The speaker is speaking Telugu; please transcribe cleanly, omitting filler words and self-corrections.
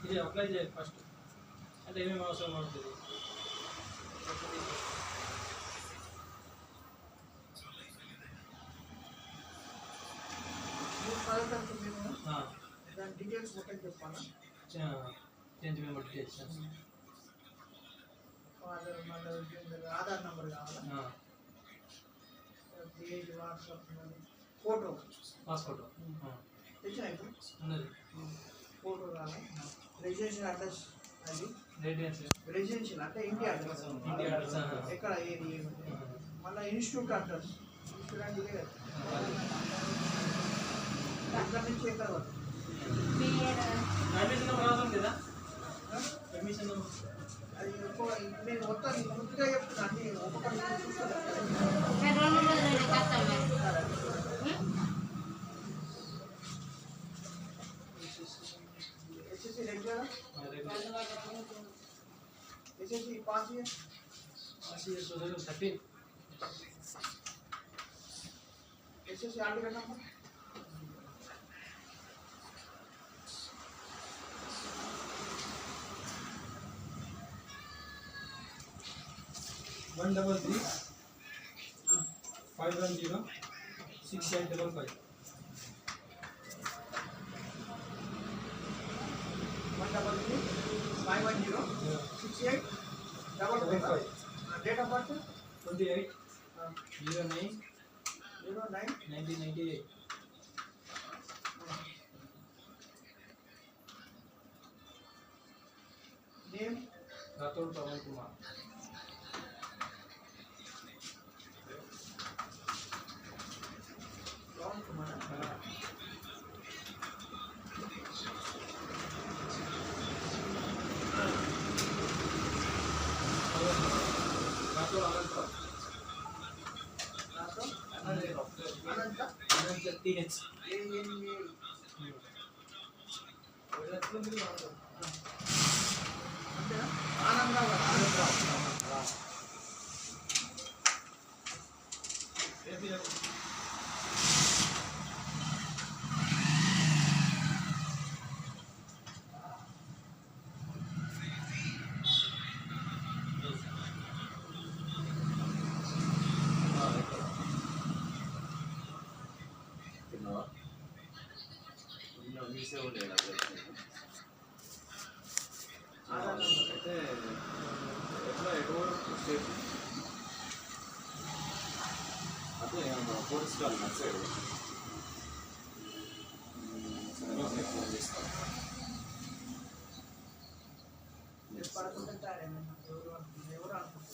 ఇది అప్లై చేయాలి ఫస్ట్. అంటే ఏమేమి అవసరం ఉంటుంది. దాని డీటెయిల్స్ మొత్తం చెప్పాలా? Change member details, Aadhaar number కావాలా, పేజ్, వాట్సాప్, ఫోటో, పాస్పోర్ట్ తెచ్చిన ఇప్పుడు ఉన్నది, ఫోటో కావాలి, రెసిడెన్షియల్ అడ్రస్, అది రెసిడెన్షియల్ అంటే ఇంటి అడ్రస్, ఎక్కడ ఏది, మళ్ళీ ఇన్స్టిట్యూట్ అడ్రస్, ఇన్స్టిట్యూట్ అంటే ఇదే కదా, ఎక్కడి నుంచి ఎక్కడ వరకు అడ్మిషన్ నెంబర్ అవసరం లేదా? అడ్మిషన్ నెంబర్ అది నేను మొత్తం గుర్తుగా చెప్తున్నా, అన్ని ఒక్కొక్కటి SSC regular, SSC pass year 13, SSC all ticket number, $133 510 6855. 133 510 6855. Date of birth 28/09/1998. Name Rathod Pawan Kumar. అయితే ఎట్లా ఎటువంటి స్టేట్ అదే పోలీస్ కాల్ సైడ్ ఫోన్ చేస్తాను. పడుకుంటే ఎవరు అనుకుంటారు.